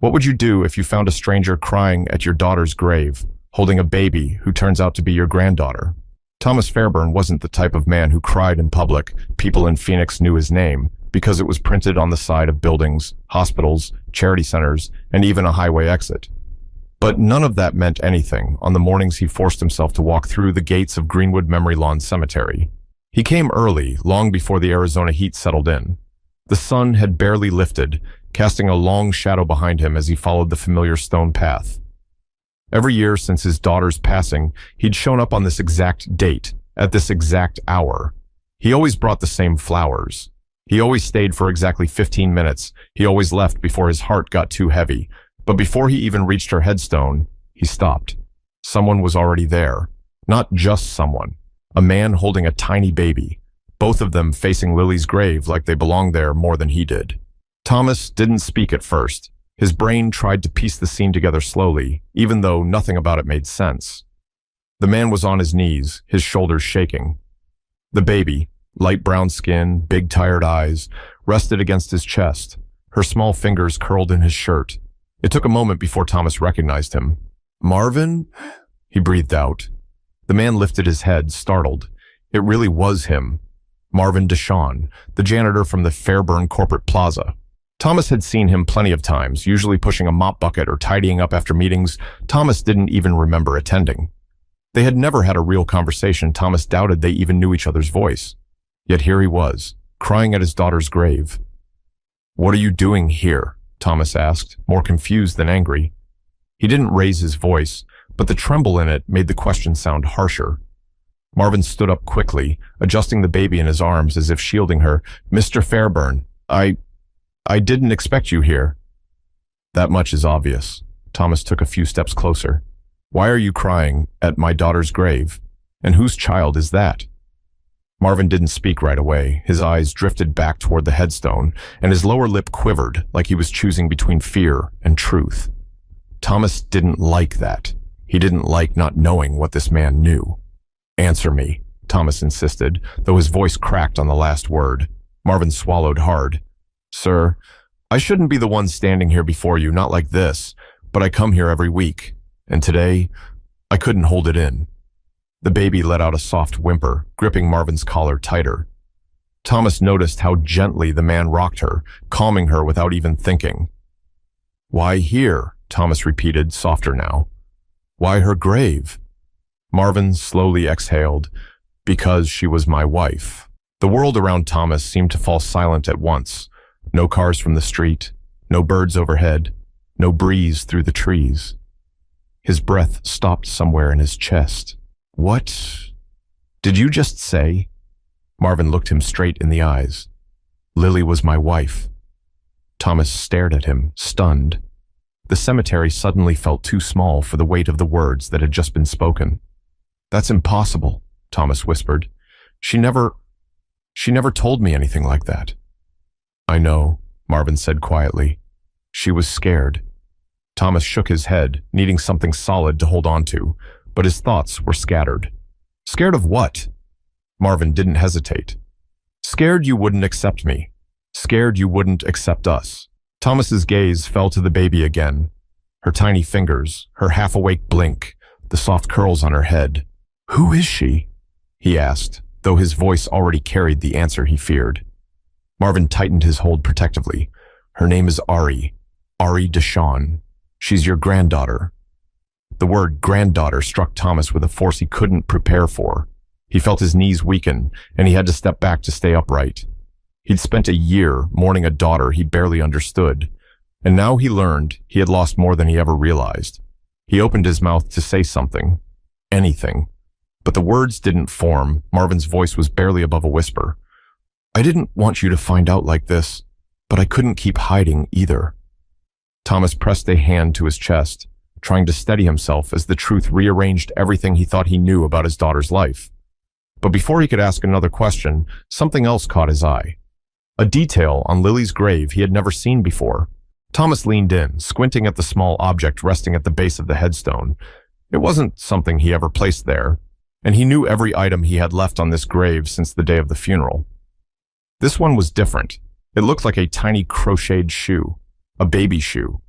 What would you do if you found a stranger crying at your daughter's grave, holding a baby who turns out to be your granddaughter? Thomas Fairburn wasn't the type of man who cried in public. People in Phoenix knew his name because it was printed on the side of buildings, hospitals, charity centers, and even a highway exit. But none of that meant anything on the mornings he forced himself to walk through the gates of Greenwood Memory Lawn Cemetery. He came early, long before the Arizona heat settled in. The sun had barely lifted, casting a long shadow behind him as he followed the familiar stone path. Every year since his daughter's passing, he'd shown up on this exact date, at this exact hour. He always brought the same flowers. He always stayed for exactly 15 minutes. He always left before his heart got too heavy. But before he even reached her headstone, he stopped. Someone was already there. Not just someone. A man holding a tiny baby, both of them facing Lily's grave like they belonged there more than he did. Thomas didn't speak at first. His brain tried to piece the scene together slowly, even though nothing about it made sense. The man was on his knees, his shoulders shaking. The baby, light brown skin, big tired eyes, rested against his chest, her small fingers curled in his shirt. It took a moment before Thomas recognized him. "Marvin?" he breathed out. The man lifted his head, startled. It really was him. Marvin Deshawn, the janitor from the Fairburn Corporate Plaza. Thomas had seen him plenty of times, usually pushing a mop bucket or tidying up after meetings Thomas didn't even remember attending. They had never had a real conversation. Thomas doubted they even knew each other's voice. Yet here he was, crying at his daughter's grave. "What are you doing here?" Thomas asked, more confused than angry. He didn't raise his voice, but the tremble in it made the question sound harsher. Marvin stood up quickly, adjusting the baby in his arms as if shielding her. "Mr. Fairburn, I didn't expect you here." "That much is obvious." Thomas took a few steps closer. "Why are you crying at my daughter's grave? And whose child is that?" Marvin didn't speak right away. His eyes drifted back toward the headstone, and his lower lip quivered like he was choosing between fear and truth. Thomas didn't like that. He didn't like not knowing what this man knew. "Answer me," Thomas insisted, though his voice cracked on the last word. Marvin swallowed hard. "Sir, I shouldn't be the one standing here before you, not like this, but I come here every week, and today, I couldn't hold it in." The baby let out a soft whimper, gripping Marvin's collar tighter. Thomas noticed how gently the man rocked her, calming her without even thinking. "Why here?" Thomas repeated, softer now. "Why her grave?" Marvin slowly exhaled. "Because she was my wife." The world around Thomas seemed to fall silent at once. No cars from the street, no birds overhead, no breeze through the trees. His breath stopped somewhere in his chest. "What did you just say?" Marvin looked him straight in the eyes. "Lily was my wife." Thomas stared at him, stunned. The cemetery suddenly felt too small for the weight of the words that had just been spoken. "That's impossible," Thomas whispered. She never told me anything like that." "I know," Marvin said quietly. "She was scared." Thomas shook his head, needing something solid to hold on to, but his thoughts were scattered. "Scared of what?" Marvin didn't hesitate. "Scared you wouldn't accept me. Scared you wouldn't accept us." Thomas's gaze fell to the baby again. Her tiny fingers, her half-awake blink, the soft curls on her head. "Who is she?" he asked, though his voice already carried the answer he feared. Marvin tightened his hold protectively. "Her name is Ari Deshawn. She's your granddaughter." The word granddaughter struck Thomas with a force he couldn't prepare for. He felt his knees weaken, and he had to step back to stay upright. He'd spent a year mourning a daughter he barely understood, and now he learned he had lost more than he ever realized. He opened his mouth to say something, anything, but the words didn't form. Marvin's voice was barely above a whisper. "I didn't want you to find out like this, but I couldn't keep hiding either." Thomas pressed a hand to his chest, trying to steady himself as the truth rearranged everything he thought he knew about his daughter's life. But before he could ask another question, something else caught his eye. A detail on Lily's grave he had never seen before. Thomas leaned in, squinting at the small object resting at the base of the headstone. It wasn't something he ever placed there, and he knew every item he had left on this grave since the day of the funeral. This one was different. It looked like a tiny crocheted shoe, a baby shoe.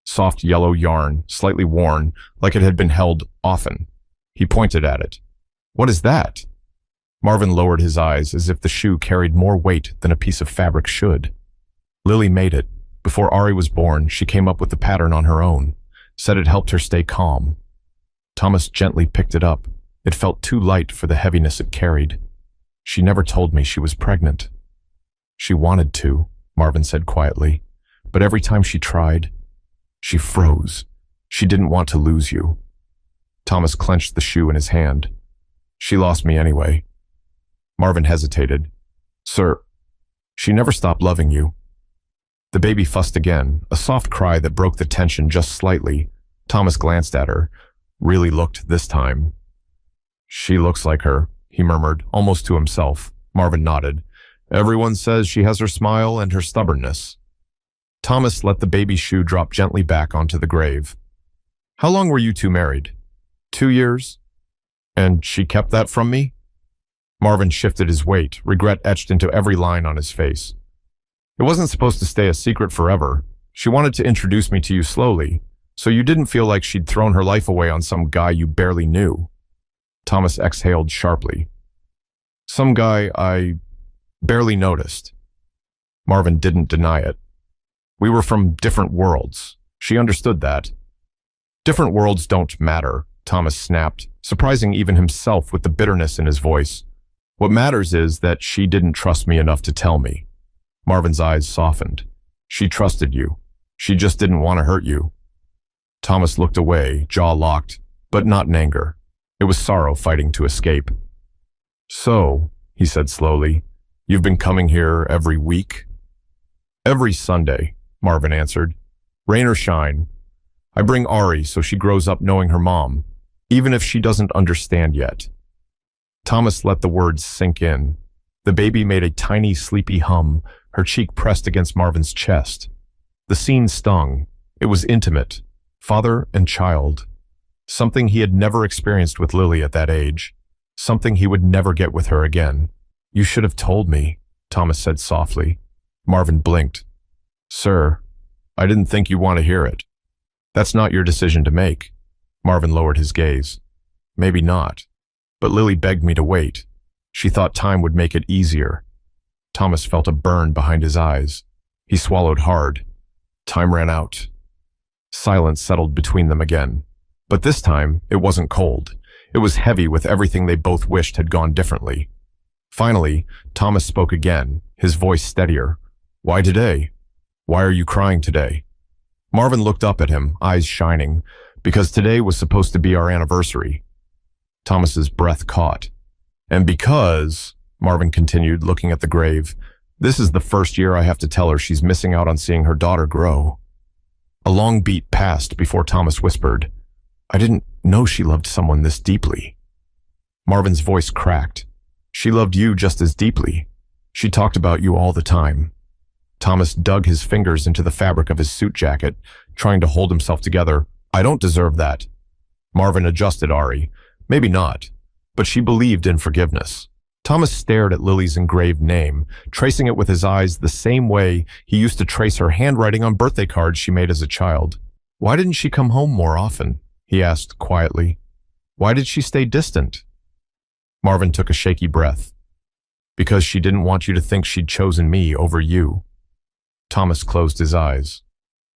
Soft yellow yarn, slightly worn, like it had been held often. He pointed at it. "What is that?" Marvin lowered his eyes as if the shoe carried more weight than a piece of fabric should. "Lily made it. Before Ari was born, she came up with the pattern on her own, said it helped her stay calm." Thomas gently picked it up. It felt too light for the heaviness it carried. "She never told me she was pregnant." "She wanted to," Marvin said quietly, "but every time she tried, she froze. She didn't want to lose you." Thomas clenched the shoe in his hand. "She lost me anyway." Marvin hesitated. "Sir, she never stopped loving you." The baby fussed again, a soft cry that broke the tension just slightly. Thomas glanced at her, really looked this time. "She looks like her," he murmured, almost to himself. Marvin nodded. "Everyone says she has her smile and her stubbornness." Thomas let the baby shoe drop gently back onto the grave. "How long were you two married?" 2 years. "And she kept that from me?" Marvin shifted his weight, regret etched into every line on his face. "It wasn't supposed to stay a secret forever. She wanted to introduce me to you slowly, so you didn't feel like she'd thrown her life away on some guy you barely knew." Thomas exhaled sharply. "Some guy I barely noticed." Marvin didn't deny it. "We were from different worlds. She understood that." "Different worlds don't matter," Thomas snapped, surprising even himself with the bitterness in his voice. "What matters is that she didn't trust me enough to tell me." Marvin's eyes softened. "She trusted you. She just didn't want to hurt you." Thomas looked away, jaw locked, but not in anger. It was sorrow fighting to escape. "So," he said slowly, "you've been coming here every week?" "Every Sunday," Marvin answered. "Rain or shine. I bring Ari so she grows up knowing her mom, even if she doesn't understand yet." Thomas let the words sink in. The baby made a tiny, sleepy hum, her cheek pressed against Marvin's chest. The scene stung. It was intimate. Father and child. Something he had never experienced with Lily at that age. Something he would never get with her again. "You should have told me," Thomas said softly. Marvin blinked. "Sir, I didn't think you'd want to hear it." "That's not your decision to make." Marvin lowered his gaze. "Maybe not. But Lily begged me to wait. She thought time would make it easier." Thomas felt a burn behind his eyes. He swallowed hard. Time ran out. Silence settled between them again. But this time, it wasn't cold. It was heavy with everything they both wished had gone differently. Finally, Thomas spoke again, his voice steadier. "Why today? Why are you crying today?" Marvin looked up at him, eyes shining, "Because today was supposed to be our anniversary." Thomas's breath caught. "And because," Marvin continued, looking at the grave, "this is the first year I have to tell her she's missing out on seeing her daughter grow." A long beat passed before Thomas whispered, "I didn't know she loved someone this deeply." Marvin's voice cracked. "She loved you just as deeply. She talked about you all the time." Thomas dug his fingers into the fabric of his suit jacket, trying to hold himself together. "I don't deserve that." Marvin adjusted Ari. "Maybe not, but she believed in forgiveness." Thomas stared at Lily's engraved name, tracing it with his eyes the same way he used to trace her handwriting on birthday cards she made as a child. "Why didn't she come home more often?" he asked quietly. "Why did she stay distant?" Marvin took a shaky breath. "Because she didn't want you to think she'd chosen me over you." Thomas closed his eyes.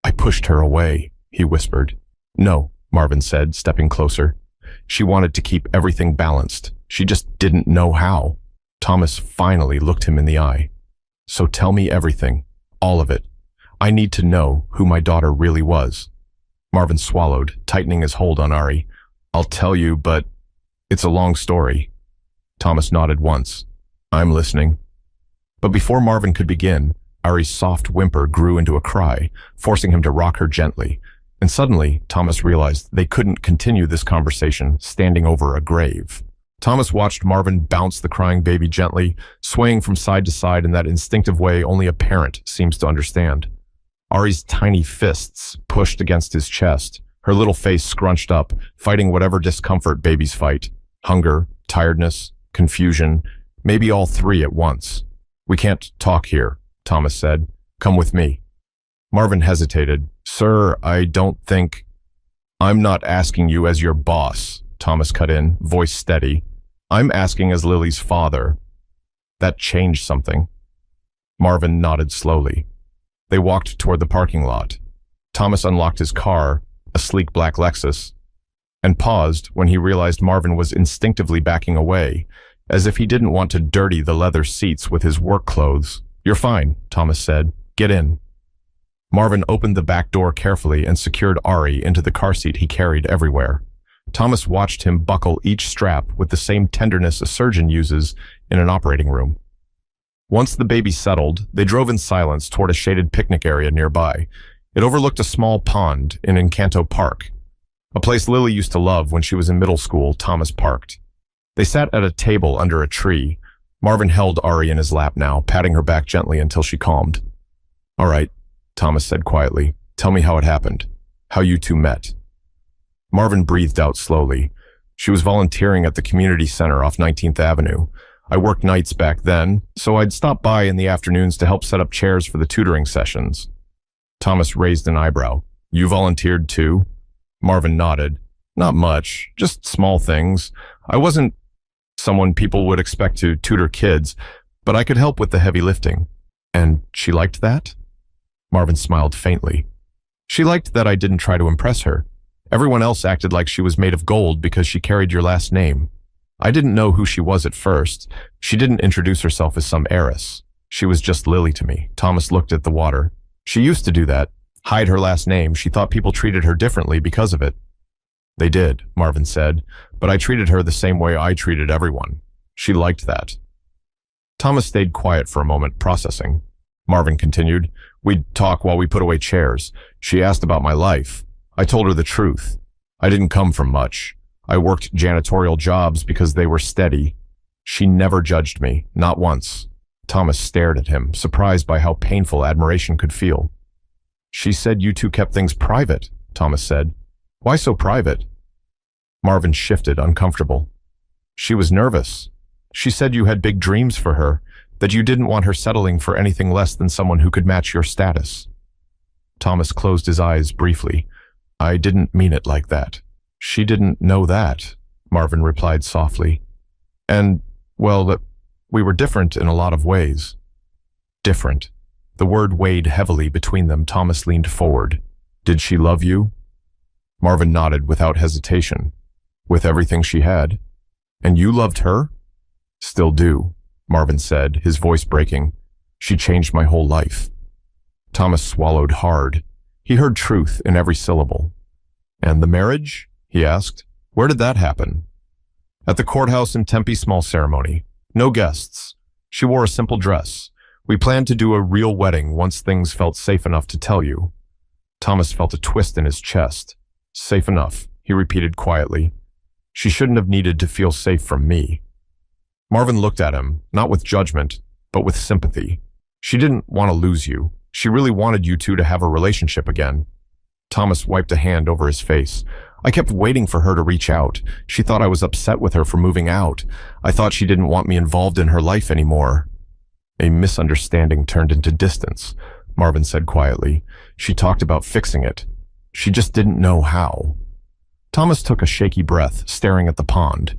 "I pushed her away," he whispered. "No," Marvin said, stepping closer. "She wanted to keep everything balanced. She just didn't know how." Thomas finally looked him in the eye. "So tell me everything, all of it. I need to know who my daughter really was." Marvin swallowed, tightening his hold on Ari. "I'll tell you, but it's a long story." Thomas nodded once. "I'm listening." But before Marvin could begin, Ari's soft whimper grew into a cry, forcing him to rock her gently. And suddenly, Thomas realized they couldn't continue this conversation standing over a grave. Thomas watched Marvin bounce the crying baby gently, swaying from side to side in that instinctive way only a parent seems to understand. Ari's tiny fists pushed against his chest, her little face scrunched up, fighting whatever discomfort babies fight. Hunger, tiredness, confusion, maybe all three at once. "We can't talk here," Thomas said. "Come with me." Marvin hesitated, Sir, I don't think... I'm not asking you as your boss, Thomas cut in, voice steady. I'm asking as Lily's father. That changed something. Marvin nodded slowly. They walked toward the parking lot. Thomas unlocked his car, a sleek black Lexus, and paused when he realized Marvin was instinctively backing away, as if he didn't want to dirty the leather seats with his work clothes. You're fine, Thomas said. Get in. Marvin opened the back door carefully and secured Ari into the car seat he carried everywhere. Thomas watched him buckle each strap with the same tenderness a surgeon uses in an operating room. Once the baby settled, they drove in silence toward a shaded picnic area nearby. It overlooked a small pond in Encanto Park, a place Lily used to love when she was in middle school. Thomas parked. They sat at a table under a tree. Marvin held Ari in his lap now, patting her back gently until she calmed. All right, Thomas said quietly. Tell me how it happened. How you two met. Marvin breathed out slowly. She was volunteering at the community center off 19th Avenue. I worked nights back then, so I'd stop by in the afternoons to help set up chairs for the tutoring sessions. Thomas raised an eyebrow. You volunteered too? Marvin nodded. Not much, just small things. I wasn't someone people would expect to tutor kids, but I could help with the heavy lifting. And she liked that? Marvin smiled faintly. She liked that I didn't try to impress her. Everyone else acted like she was made of gold because she carried your last name. I didn't know who she was at first. She didn't introduce herself as some heiress. She was just Lily to me. Thomas looked at the water. She used to do that. Hide her last name. She thought people treated her differently because of it. They did, Marvin said, but I treated her the same way I treated everyone. She liked that. Thomas stayed quiet for a moment, processing. Marvin continued. We'd talk while we put away chairs. She asked about my life. I told her the truth. I didn't come from much. I worked janitorial jobs because they were steady. She never judged me, not once. Thomas stared at him, surprised by how painful admiration could feel. She said you two kept things private, Thomas said. Why so private? Marvin shifted, uncomfortable. She was nervous. She said you had big dreams for her, that you didn't want her settling for anything less than someone who could match your status. Thomas closed his eyes briefly. I didn't mean it like that. She didn't know that, Marvin replied softly. And, well, that we were different in a lot of ways. Different. The word weighed heavily between them. Thomas leaned forward. Did she love you? Marvin nodded without hesitation. With everything she had. And you loved her? Still do, Marvin said, his voice breaking. She changed my whole life. Thomas swallowed hard. He heard truth in every syllable. And the marriage? He asked. Where did that happen? At the courthouse in Tempe. Small ceremony. No guests. She wore a simple dress. We planned to do a real wedding once things felt safe enough to tell you. Thomas felt a twist in his chest. Safe enough, he repeated quietly. She shouldn't have needed to feel safe from me. Marvin looked at him, not with judgment, but with sympathy. She didn't want to lose you. She really wanted you two to have a relationship again. Thomas wiped a hand over his face. I kept waiting for her to reach out. She thought I was upset with her for moving out. I thought she didn't want me involved in her life anymore. A misunderstanding turned into distance, Marvin said quietly. She talked about fixing it. She just didn't know how. Thomas took a shaky breath, staring at the pond.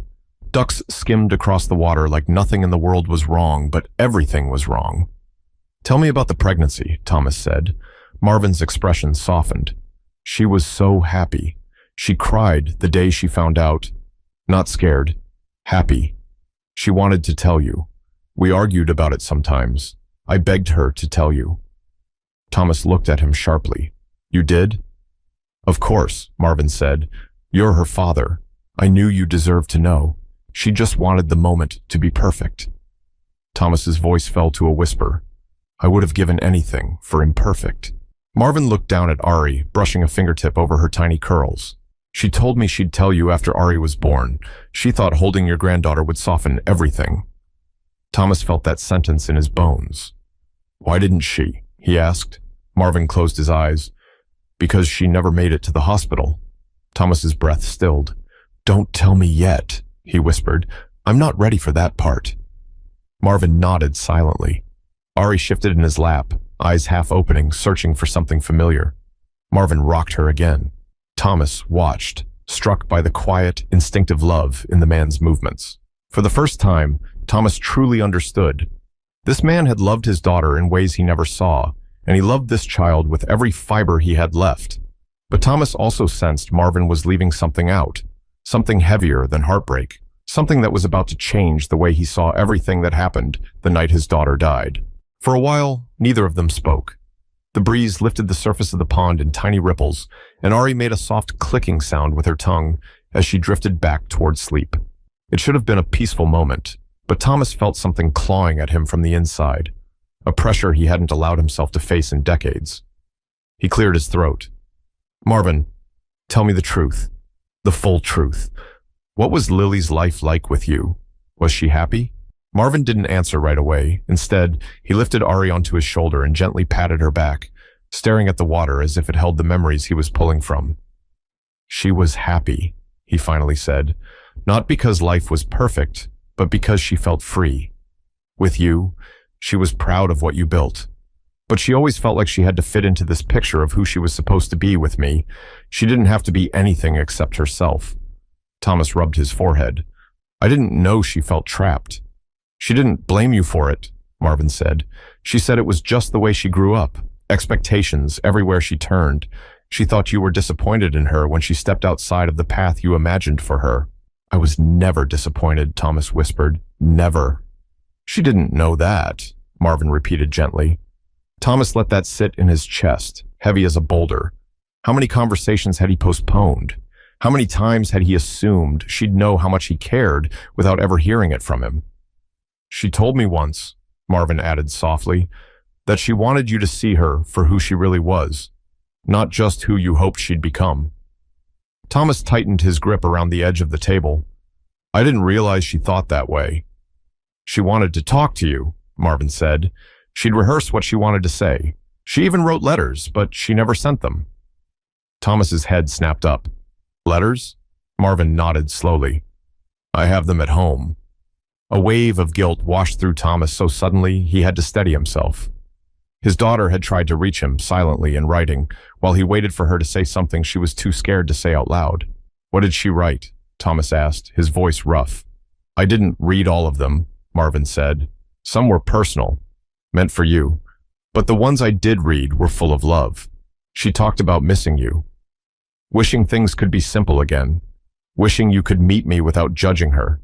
Ducks skimmed across the water like nothing in the world was wrong, but everything was wrong. Tell me about the pregnancy, Thomas said. Marvin's expression softened. She was so happy. She cried the day she found out. Not scared. Happy. She wanted to tell you. We argued about it sometimes. I begged her to tell you. Thomas looked at him sharply. You did? Of course, Marvin said. You're her father. I knew you deserved to know. She just wanted the moment to be perfect. Thomas's voice fell to a whisper. I would have given anything for imperfect. Marvin looked down at Ari, brushing a fingertip over her tiny curls. She told me she'd tell you after Ari was born. She thought holding your granddaughter would soften everything. Thomas felt that sentence in his bones. Why didn't she? He asked. Marvin closed his eyes. Because she never made it to the hospital. Thomas's breath stilled. Don't tell me yet, he whispered. I'm not ready for that part. Marvin nodded silently. Ari shifted in his lap, eyes half opening, searching for something familiar. Marvin rocked her again. Thomas watched, struck by the quiet, instinctive love in the man's movements. For the first time, Thomas truly understood. This man had loved his daughter in ways he never saw, and he loved this child with every fiber he had left. But Thomas also sensed Marvin was leaving something out, something heavier than heartbreak, something that was about to change the way he saw everything that happened the night his daughter died. For a while, neither of them spoke. The breeze lifted the surface of the pond in tiny ripples, and Ari made a soft clicking sound with her tongue as she drifted back toward sleep. It should have been a peaceful moment, but Thomas felt something clawing at him from the inside, a pressure he hadn't allowed himself to face in decades. He cleared his throat. "Marvin, tell me the truth, the full truth. What was Lily's life like with you? Was she happy?" Marvin didn't answer right away. Instead, he lifted Ari onto his shoulder and gently patted her back, staring at the water as if it held the memories he was pulling from. "She was happy," he finally said, "not because life was perfect, but because she felt free. With you, she was proud of what you built. But she always felt like she had to fit into this picture of who she was supposed to be with me. She didn't have to be anything except herself." Thomas rubbed his forehead. "I didn't know she felt trapped." "She didn't blame you for it," Marvin said. "She said it was just the way she grew up. Expectations everywhere she turned. She thought you were disappointed in her when she stepped outside of the path you imagined for her." "I was never disappointed," Thomas whispered. "Never." "She didn't know that," Marvin repeated gently. Thomas let that sit in his chest, heavy as a boulder. How many conversations had he postponed? How many times had he assumed she'd know how much he cared without ever hearing it from him? "She told me once," Marvin added softly, "that she wanted you to see her for who she really was, not just who you hoped she'd become." Thomas tightened his grip around the edge of the table. "I didn't realize she thought that way." "She wanted to talk to you," Marvin said. "She'd rehearse what she wanted to say. She even wrote letters, but she never sent them." Thomas's head snapped up. "Letters?" Marvin nodded slowly. "I have them at home." A wave of guilt washed through Thomas so suddenly he had to steady himself. His daughter had tried to reach him silently in writing, while he waited for her to say something she was too scared to say out loud. "What did she write?" Thomas asked, his voice rough. "I didn't read all of them," Marvin said. "Some were personal, meant for you. But the ones I did read were full of love. She talked about missing you, wishing things could be simple again, wishing you could meet me without judging her."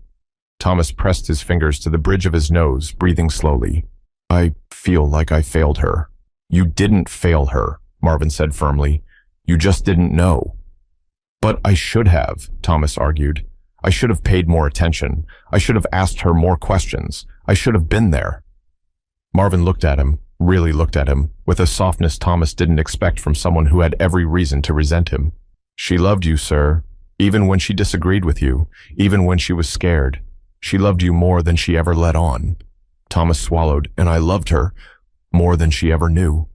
Thomas pressed his fingers to the bridge of his nose, breathing slowly. "I feel like I failed her." "You didn't fail her," Marvin said firmly. "You just didn't know." "But I should have," Thomas argued. "I should have paid more attention. I should have asked her more questions. I should have been there." Marvin looked at him, really looked at him, with a softness Thomas didn't expect from someone who had every reason to resent him. "She loved you, sir, even when she disagreed with you, even when she was scared. She loved you more than she ever let on." Thomas swallowed. "And I loved her more than she ever knew."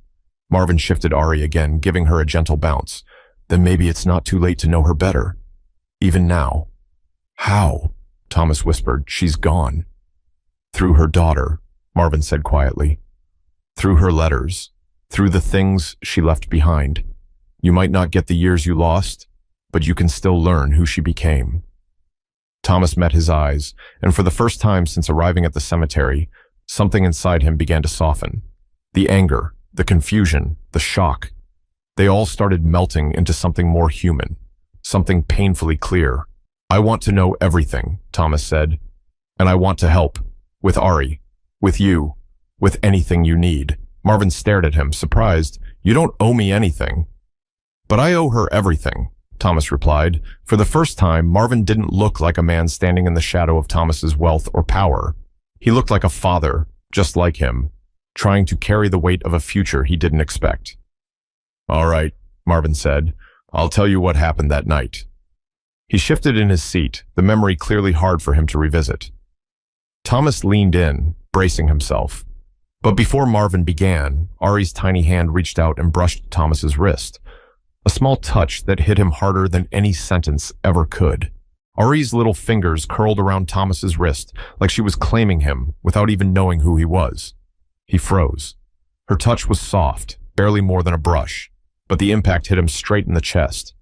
Marvin shifted Ari again, giving her a gentle bounce. "Then maybe it's not too late to know her better. Even now." "How?" Thomas whispered. "She's gone." "Through her daughter," Marvin said quietly. "Through her letters. Through the things she left behind. You might not get the years you lost, but you can still learn who she became." Thomas met his eyes, and for the first time since arriving at the cemetery, something inside him began to soften. The anger, the confusion, the shock. They all started melting into something more human, something painfully clear. "I want to know everything," Thomas said. "And I want to help. With Ari. With you. With anything you need." Marvin stared at him, surprised. "You don't owe me anything." "But I owe her everything," Thomas replied. For the first time, Marvin didn't look like a man standing in the shadow of Thomas's wealth or power. He looked like a father, just like him, trying to carry the weight of a future he didn't expect. "All right," Marvin said. "I'll tell you what happened that night." He shifted in his seat, the memory clearly hard for him to revisit. Thomas leaned in, bracing himself. But before Marvin began, Ari's tiny hand reached out and brushed Thomas's wrist. A small touch that hit him harder than any sentence ever could. Ari's little fingers curled around Thomas's wrist like she was claiming him without even knowing who he was. He froze. Her touch was soft, barely more than a brush. but the impact hit him straight in the chest.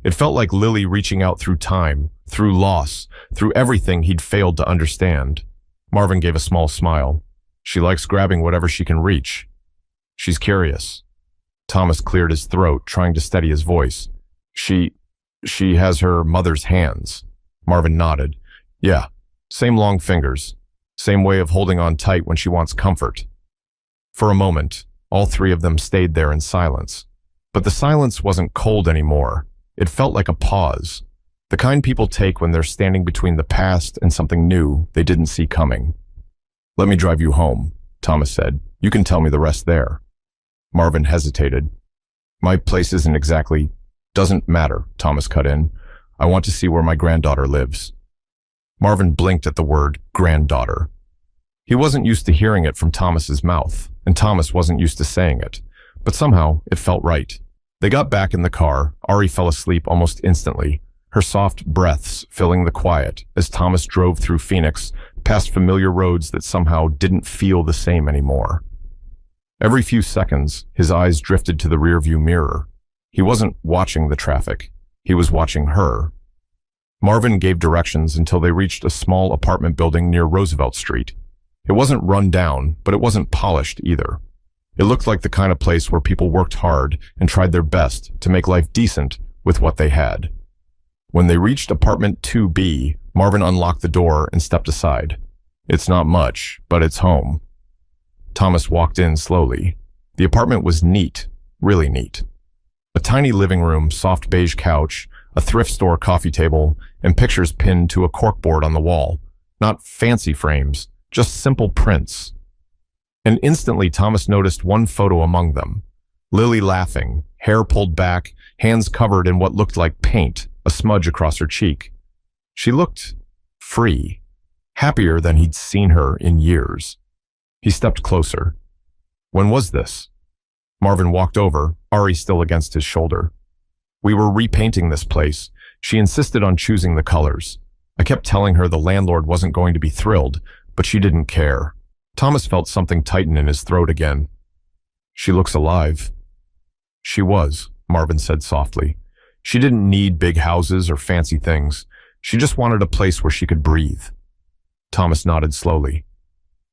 It felt like Lily reaching out through time, through loss, through everything he'd failed to understand. Marvin gave a small smile. She likes grabbing whatever she can reach. She's curious. Thomas cleared his throat, trying to steady his voice. She has her mother's hands. Marvin nodded. Yeah, same long fingers. Same way of holding on tight when she wants comfort. For a moment, all three of them stayed there in silence. But the silence wasn't cold anymore. It felt like a pause. The kind people take when they're standing between the past and something new they didn't see coming. Let me drive you home, Thomas said. You can tell me the rest there. Marvin hesitated. My place isn't exactly... Doesn't matter, Thomas cut in. I want to see where my granddaughter lives. Marvin blinked at the word granddaughter. He wasn't used to hearing it from Thomas's mouth, and Thomas wasn't used to saying it, but somehow it felt right. They got back in the car. Ari fell asleep almost instantly, her soft breaths filling the quiet as Thomas drove through Phoenix, past familiar roads that somehow didn't feel the same anymore. Every few seconds, his eyes drifted to the rearview mirror. He wasn't watching the traffic. He was watching her. Marvin gave directions until they reached a small apartment building near Roosevelt Street. It wasn't run down, but it wasn't polished either. It looked like the kind of place where people worked hard and tried their best to make life decent with what they had. When they reached apartment 2B, Marvin unlocked the door and stepped aside. It's not much, but it's home. Thomas walked in slowly. The apartment was neat, really neat. A tiny living room, soft beige couch, a thrift store coffee table, and pictures pinned to a corkboard on the wall. Not fancy frames, just simple prints. And instantly Thomas noticed one photo among them. Lily laughing, hair pulled back, hands covered in what looked like paint, a smudge across her cheek. She looked free, happier than he'd seen her in years. He stepped closer. When was this? Marvin walked over, Ari still against his shoulder. We were repainting this place. She insisted on choosing the colors. I kept telling her the landlord wasn't going to be thrilled, but she didn't care. Thomas felt something tighten in his throat again. She looks alive. She was, Marvin said softly. She didn't need big houses or fancy things. She just wanted a place where she could breathe. Thomas nodded slowly.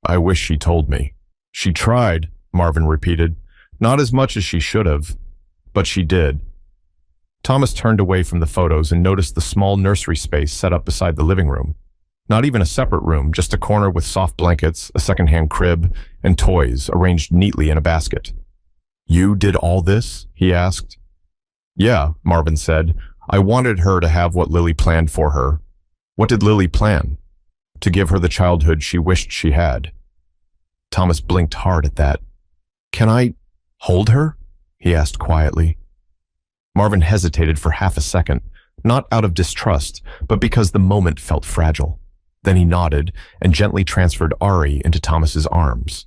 I wish she told me. She tried, Marvin repeated. Not as much as she should have, but she did. Thomas turned away from the photos and noticed the small nursery space set up beside the living room. Not even a separate room, just a corner with soft blankets, a secondhand crib, and toys arranged neatly in a basket. You did all this? He asked. Yeah, Marvin said. I wanted her to have what Lily planned for her. What did Lily plan? To give her the childhood she wished she had. Thomas blinked hard at that. Can I hold her? He asked quietly. Marvin hesitated for half a second, not out of distrust, but because the moment felt fragile. Then he nodded and gently transferred Ari into Thomas's arms.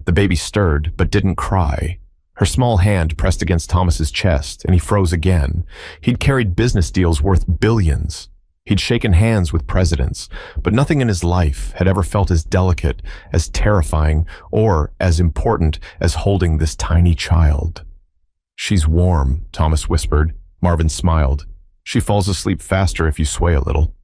The baby stirred, but didn't cry. Her small hand pressed against Thomas's chest, and he froze again. He'd carried business deals worth billions. He'd shaken hands with presidents, but nothing in his life had ever felt as delicate, as terrifying, or as important as holding this tiny child. She's warm, Thomas whispered. Marvin smiled. She falls asleep faster if you sway a little.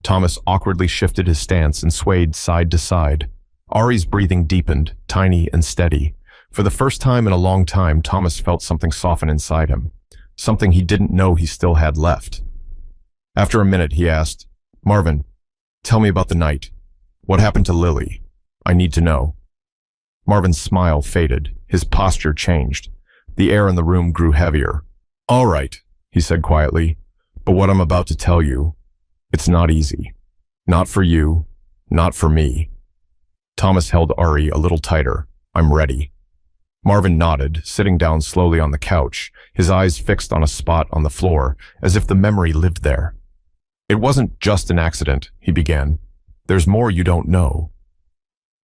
Thomas awkwardly shifted his stance and swayed side to side. Ari's breathing deepened, tiny and steady. For the first time in a long time, Thomas felt something soften inside him, something he didn't know he still had left. After a minute, he asked, Marvin, tell me about the night. What happened to Lily? I need to know. Marvin's smile faded. His posture changed. The air in the room grew heavier. All right, he said quietly, but what I'm about to tell you, it's not easy. Not for you, not for me. Thomas held Ari a little tighter. I'm ready. Marvin nodded, sitting down slowly on the couch, his eyes fixed on a spot on the floor, as if the memory lived there. It wasn't just an accident, he began. There's more you don't know.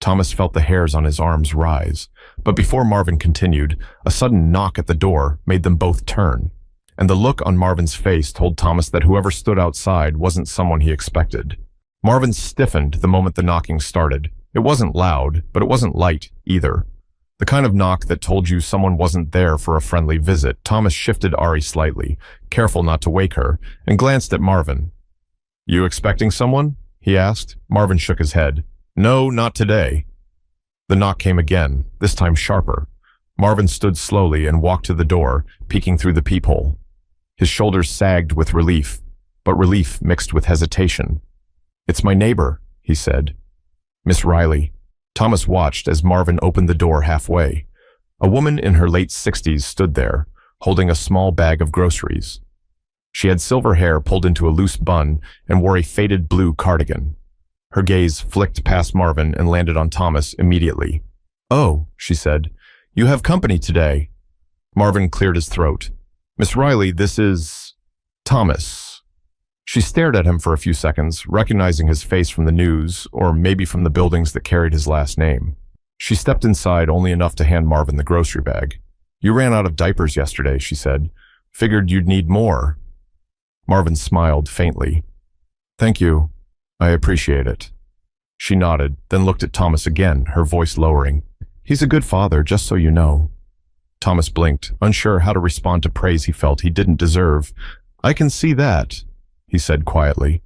Thomas felt the hairs on his arms rise, but before Marvin continued, a sudden knock at the door made them both turn, and the look on Marvin's face told Thomas that whoever stood outside wasn't someone he expected. Marvin stiffened the moment the knocking started. It wasn't loud, but it wasn't light either. The kind of knock that told you someone wasn't there for a friendly visit. Thomas shifted Ari slightly, careful not to wake her, and glanced at Marvin. You expecting someone? He asked. Marvin shook his head. No, not today. The knock came again, this time sharper. Marvin stood slowly and walked to the door, peeking through the peephole. His shoulders sagged with relief, but relief mixed with hesitation. It's my neighbor, he said. Miss Riley. Thomas watched as Marvin opened the door halfway. A woman in her late 60s stood there, holding a small bag of groceries. She had silver hair pulled into a loose bun and wore a faded blue cardigan. Her gaze flicked past Marvin and landed on Thomas immediately. Oh, she said, you have company today. Marvin cleared his throat. Miss Riley, this is Thomas. She stared at him for a few seconds, recognizing his face from the news, or maybe from the buildings that carried his last name. She stepped inside only enough to hand Marvin the grocery bag. You ran out of diapers yesterday, she said. Figured you'd need more. Marvin smiled faintly. Thank you. I appreciate it. She nodded, then looked at Thomas again, her voice lowering. He's a good father, just so you know. Thomas blinked, unsure how to respond to praise he felt he didn't deserve. I can see that, he said quietly.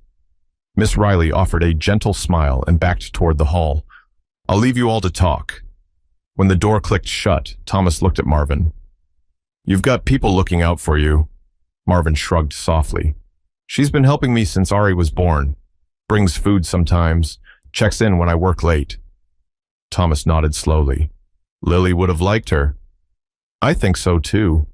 Miss Riley offered a gentle smile and backed toward the hall. I'll leave you all to talk. When the door clicked shut, Thomas looked at Marvin. You've got people looking out for you. Marvin shrugged softly. She's been helping me since Ari was born. Brings food sometimes, checks in when I work late. Thomas nodded slowly. Lily would have liked her. I think so too.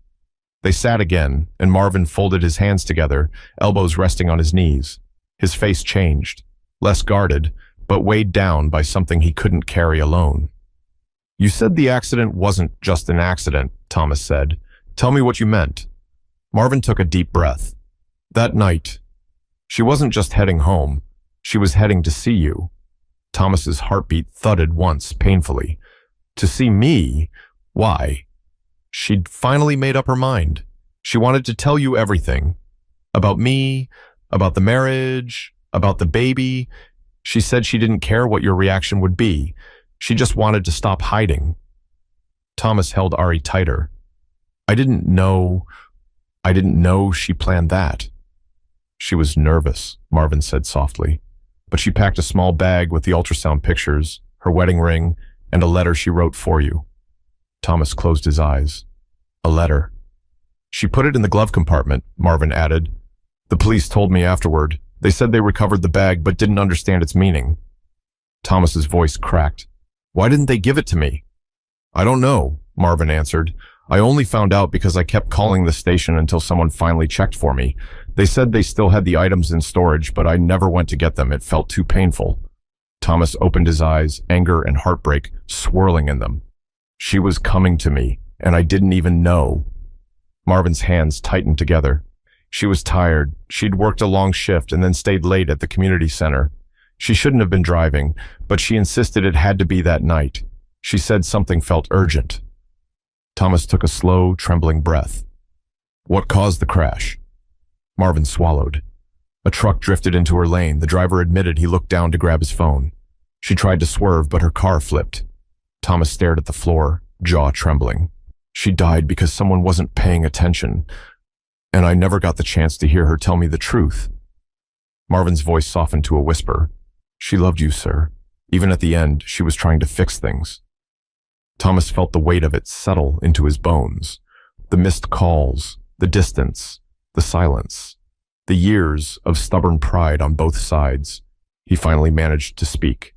They sat again, and Marvin folded his hands together, elbows resting on his knees. His face changed, less guarded, but weighed down by something he couldn't carry alone. You said the accident wasn't just an accident, Thomas said. Tell me what you meant. Marvin took a deep breath. That night, she wasn't just heading home. She was heading to see you. Thomas's heartbeat thudded once, painfully. To see me? Why? She'd finally made up her mind. She wanted to tell you everything. About me, about the marriage, about the baby. She said she didn't care what your reaction would be. She just wanted to stop hiding. Thomas held Ari tighter. I didn't know she planned that. She was nervous, Marvin said softly, but she packed a small bag with the ultrasound pictures, her wedding ring, and a letter she wrote for you. Thomas closed his eyes. A letter. She put it in the glove compartment, Marvin added. The police told me afterward. They said they recovered the bag but didn't understand its meaning. Thomas's voice cracked. Why didn't they give it to me? I don't know, Marvin answered. I only found out because I kept calling the station until someone finally checked for me. They said they still had the items in storage, but I never went to get them. It felt too painful. Thomas opened his eyes, anger and heartbreak swirling in them. She was coming to me, and I didn't even know. Marvin's hands tightened together. She was tired. She'd worked a long shift and then stayed late at the community center. She shouldn't have been driving, but she insisted it had to be that night. She said something felt urgent. Thomas took a slow, trembling breath. What caused the crash? Marvin swallowed. A truck drifted into her lane. The driver admitted he looked down to grab his phone. She tried to swerve, but her car flipped. Thomas stared at the floor, jaw trembling. She died because someone wasn't paying attention, and I never got the chance to hear her tell me the truth. Marvin's voice softened to a whisper. She loved you, sir. Even at the end, she was trying to fix things. Thomas felt the weight of it settle into his bones. The missed calls, the distance, the silence, the years of stubborn pride on both sides. He finally managed to speak.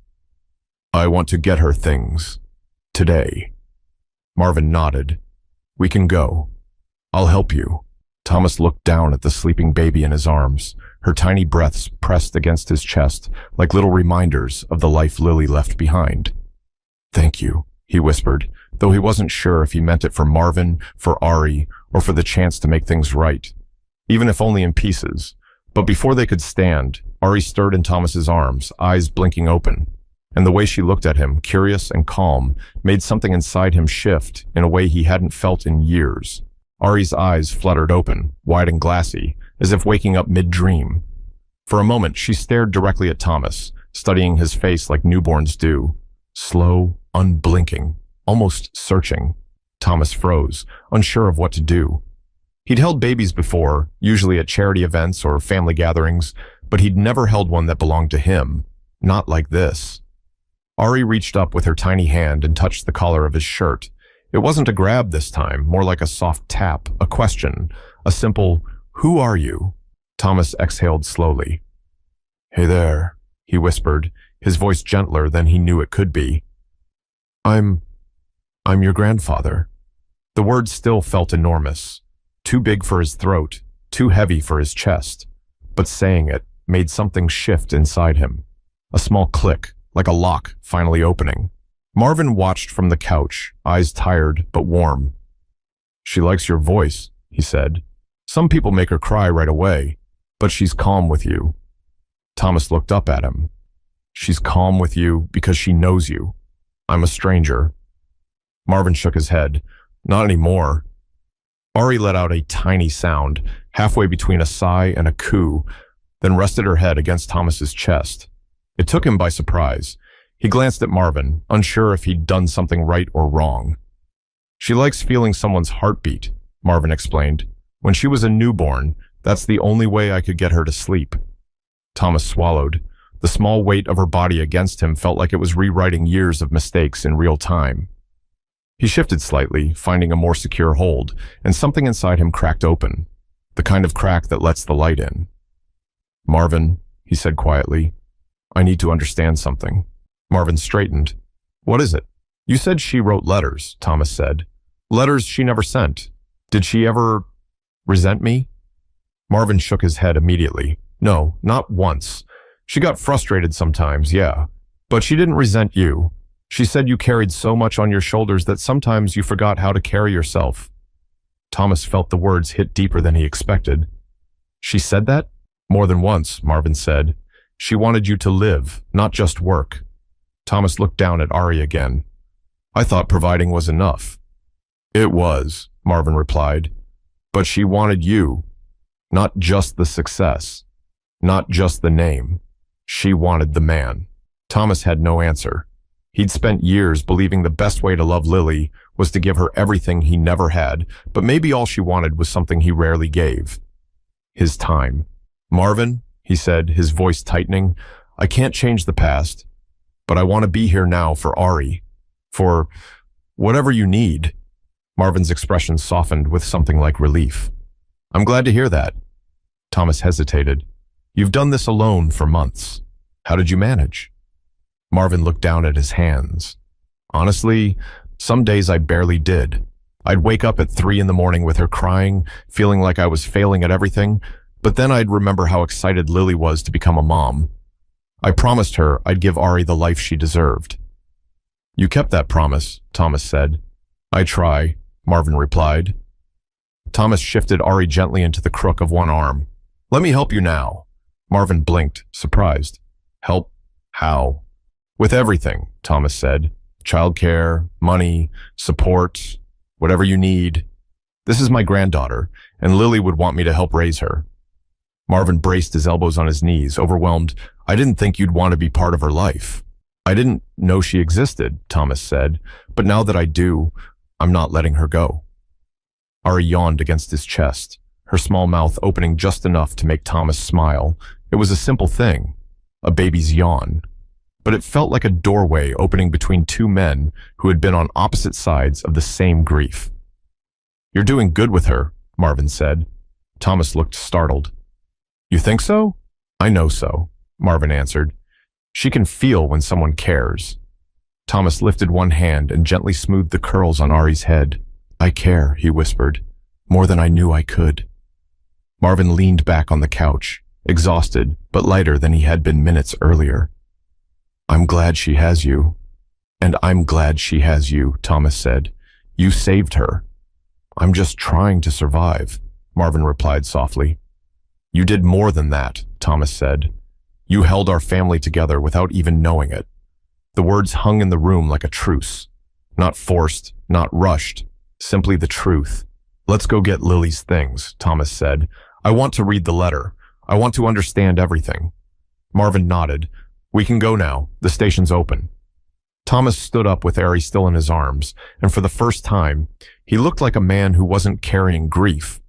I want to get her things. Today. Marvin nodded. We can go. I'll help you. Thomas looked down at the sleeping baby in his arms, her tiny breaths pressed against his chest like little reminders of the life Lily left behind. Thank you, he whispered, though he wasn't sure if he meant it for Marvin, for Ari, or for the chance to make things right, even if only in pieces. But before they could stand, Ari stirred in Thomas's arms, eyes blinking open, and the way she looked at him, curious and calm, made something inside him shift in a way he hadn't felt in years. Ari's eyes fluttered open, wide and glassy, as if waking up mid-dream. For a moment, she stared directly at Thomas, studying his face like newborns do, slow, unblinking. almost searching. Thomas froze, unsure of what to do. He'd held babies before, usually at charity events or family gatherings, but he'd never held one that belonged to him. Not like this. Ari reached up with her tiny hand and touched the collar of his shirt. It wasn't a grab this time, more like a soft tap, a question, a simple, "Who are you?" Thomas exhaled slowly. "Hey there," he whispered, his voice gentler than he knew it could be. I'm your grandfather." The words still felt enormous, too big for his throat, too heavy for his chest, but saying it made something shift inside him. A small click, like a lock finally opening. Marvin watched from the couch, eyes tired but warm. "She likes your voice," he said. "Some people make her cry right away, but she's calm with you." Thomas looked up at him. "She's calm with you because she knows you. I'm a stranger." Marvin shook his head. "Not anymore." Ari let out a tiny sound, halfway between a sigh and a coo, then rested her head against Thomas's chest. It took him by surprise. He glanced at Marvin, unsure if he'd done something right or wrong. "She likes feeling someone's heartbeat," Marvin explained. "When she was a newborn, that's the only way I could get her to sleep." Thomas swallowed. The small weight of her body against him felt like it was rewriting years of mistakes in real time. He shifted slightly, finding a more secure hold, and something inside him cracked open, the kind of crack that lets the light in. "Marvin," he said quietly, "I need to understand something." Marvin straightened. "What is it?" "You said she wrote letters," Thomas said. "Letters she never sent. Did she ever resent me?" Marvin shook his head immediately. "No, not once. She got frustrated sometimes, yeah. But she didn't resent you. She said you carried so much on your shoulders that sometimes you forgot how to carry yourself." Thomas felt the words hit deeper than he expected. "She said that?" "More than once," Marvin said. "She wanted you to live, not just work." Thomas looked down at Ari again. "I thought providing was enough." "It was," Marvin replied. "But she wanted you, not just the success, not just the name. She wanted the man." Thomas had no answer. He'd spent years believing the best way to love Lily was to give her everything he never had, but maybe all she wanted was something he rarely gave. His time. "Marvin," he said, his voice tightening, "I can't change the past, but I want to be here now for Ari. For whatever you need." Marvin's expression softened with something like relief. "I'm glad to hear that." Thomas hesitated. "You've done this alone for months. How did you manage?" Marvin looked down at his hands. "Honestly, some days I barely did. I'd wake up at 3 a.m. with her crying, feeling like I was failing at everything, but then I'd remember how excited Lily was to become a mom. I promised her I'd give Ari the life she deserved." "You kept that promise," Thomas said. "I try," Marvin replied. Thomas shifted Ari gently into the crook of one arm. "Let me help you now." Marvin blinked, surprised. "Help? How?" "With everything," Thomas said. "Childcare, money, support, whatever you need. This is my granddaughter, and Lily would want me to help raise her." Marvin braced his elbows on his knees, overwhelmed. "I didn't think you'd want to be part of her life." "I didn't know she existed," Thomas said, "but now that I do, I'm not letting her go." Ari yawned against his chest, her small mouth opening just enough to make Thomas smile. It was a simple thing, a baby's yawn. But it felt like a doorway opening between two men who had been on opposite sides of the same grief. "You're doing good with her," Marvin said. Thomas looked startled. "You think so?" "I know so," Marvin answered. "She can feel when someone cares." Thomas lifted one hand and gently smoothed the curls on Ari's head. "I care," he whispered, "more than I knew I could." Marvin leaned back on the couch, exhausted but lighter than he had been minutes earlier. "I'm glad she has you." "And I'm glad she has you," Thomas said. "You saved her." "I'm just trying to survive," Marvin replied softly. "You did more than that," Thomas said. "You held our family together without even knowing it." The words hung in the room like a truce. Not forced, not rushed, simply the truth. "Let's go get Lily's things," Thomas said. "I want to read the letter. I want to understand everything." Marvin nodded. "We can go now. The station's open." Thomas stood up with Ari still in his arms, and for the first time, he looked like a man who wasn't carrying grief,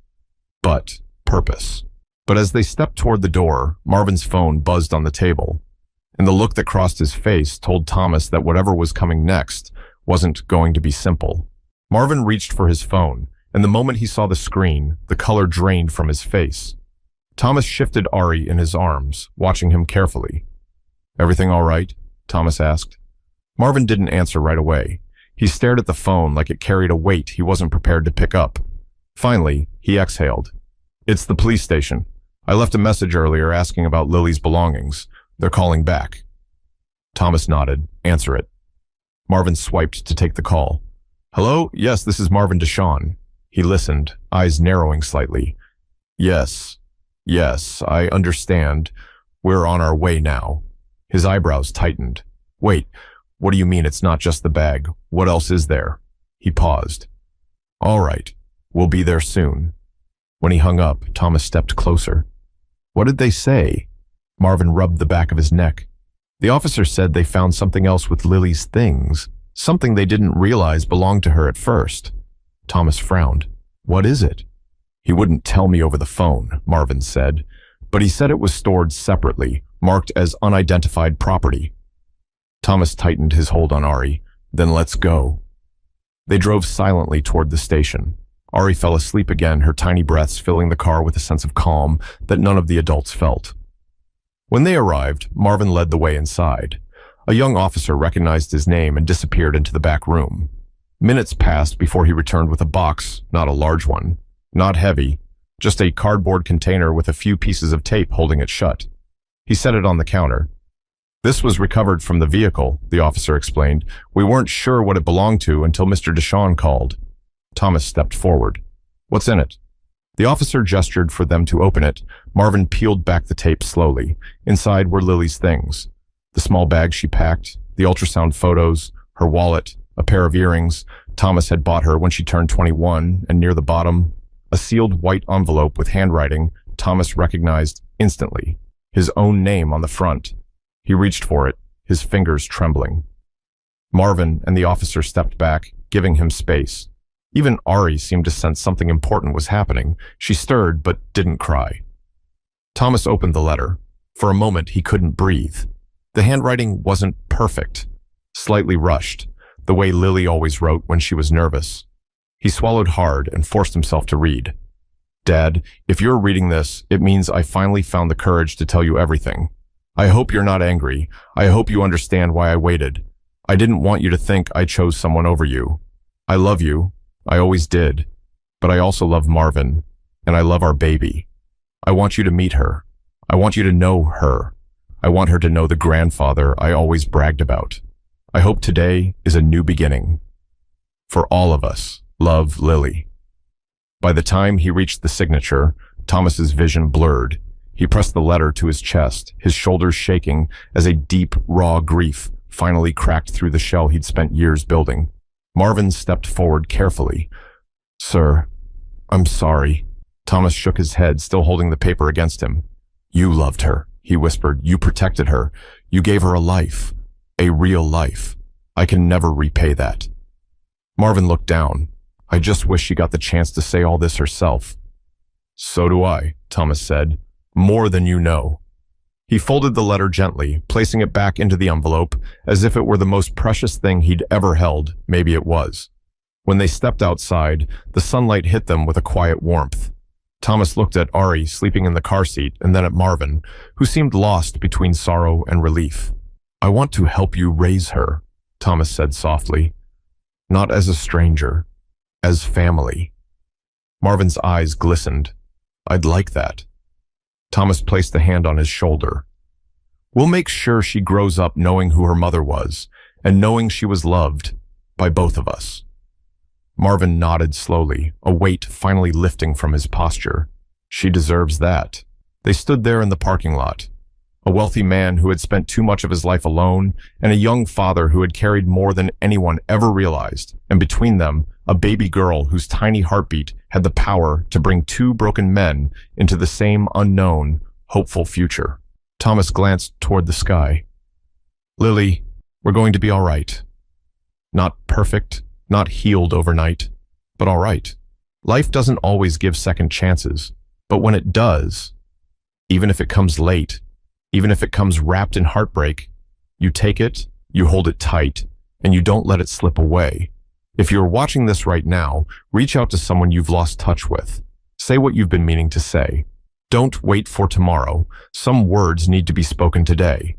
but purpose. But as they stepped toward the door, Marvin's phone buzzed on the table, and the look that crossed his face told Thomas that whatever was coming next wasn't going to be simple. Marvin reached for his phone, and the moment he saw the screen, the color drained from his face. Thomas shifted Ari in his arms, watching him carefully. "Everything all right?" Thomas asked. Marvin didn't answer right away. He stared at the phone like it carried a weight he wasn't prepared to pick up. Finally, he exhaled. "It's the police station. I left a message earlier asking about Lily's belongings. They're calling back." Thomas nodded. "Answer it." Marvin swiped to take the call. "Hello? Yes, this is Marvin Deshawn." He listened, eyes narrowing slightly. Yes, I understand. We're on our way now." His eyebrows tightened. "Wait, what do you mean it's not just the bag? What else is there?" He paused. "All right, we'll be there soon." When he hung up, Thomas stepped closer. "What did they say?" Marvin rubbed the back of his neck. "The officer said they found something else with Lily's things, something they didn't realize belonged to her at first." Thomas frowned. "What is it?" "He wouldn't tell me over the phone," Marvin said, "but he said it was stored separately, marked as unidentified property." Thomas tightened his hold on Ari. "Then let's go." They drove silently toward the station. Ari fell asleep again, her tiny breaths filling the car with a sense of calm that none of the adults felt. When they arrived, Marvin led the way inside. A young officer recognized his name and disappeared into the back room. Minutes passed before he returned with a box, not a large one, not heavy, just a cardboard container with a few pieces of tape holding it shut. He set it on the counter. "This was recovered from the vehicle," the officer explained. "We weren't sure what it belonged to until Mr. Deshawn called." Thomas stepped forward. "What's in it?" The officer gestured for them to open it. Marvin peeled back the tape slowly. Inside were Lily's things. The small bag she packed, the ultrasound photos, her wallet, a pair of earrings Thomas had bought her when she turned 21, and near the bottom, a sealed white envelope with handwriting Thomas recognized instantly, his own name on the front. He reached for it, his fingers trembling. Marvin and the officer stepped back, giving him space. Even Ari seemed to sense something important was happening. She stirred, but didn't cry. Thomas opened the letter. For a moment, he couldn't breathe. The handwriting wasn't perfect, slightly rushed, the way Lily always wrote when she was nervous. He swallowed hard and forced himself to read. "Dad, if you're reading this, it means I finally found the courage to tell you everything. I hope you're not angry. I hope you understand why I waited. I didn't want you to think I chose someone over you. I love you. I always did. But I also love Marvin, and I love our baby. I want you to meet her. I want you to know her. I want her to know the grandfather I always bragged about. I hope today is a new beginning. For all of us, love, Lily." By the time he reached the signature, Thomas's vision blurred. He pressed the letter to his chest, his shoulders shaking as a deep, raw grief finally cracked through the shell he'd spent years building. Marvin stepped forward carefully. "Sir, I'm sorry." Thomas shook his head, still holding the paper against him. "You loved her," he whispered. "You protected her. You gave her a life. A real life. I can never repay that." Marvin looked down. "I just wish she got the chance to say all this herself." "So do I," Thomas said. "More than you know." He folded the letter gently, placing it back into the envelope, as if it were the most precious thing he'd ever held. Maybe it was. When they stepped outside, the sunlight hit them with a quiet warmth. Thomas looked at Ari sleeping in the car seat and then at Marvin, who seemed lost between sorrow and relief. "I want to help you raise her," Thomas said softly. "Not as a stranger, as family." Marvin's eyes glistened. "I'd like that." Thomas placed a hand on his shoulder. "We'll make sure she grows up knowing who her mother was, and knowing she was loved by both of us." Marvin nodded slowly, a weight finally lifting from his posture. "She deserves that." They stood there in the parking lot. A wealthy man who had spent too much of his life alone, and a young father who had carried more than anyone ever realized, and between them, a baby girl whose tiny heartbeat had the power to bring two broken men into the same unknown, hopeful future. Thomas glanced toward the sky. "Lily, We're going to be all right. Not perfect, not healed overnight, but all right. Life doesn't always give second chances, but when it does, even if it comes late, even if it comes wrapped in heartbreak, you take it, you hold it tight, and you don't let it slip away. If you're watching this right now, reach out to someone you've lost touch with. Say what you've been meaning to say. Don't wait for tomorrow. Some words need to be spoken today.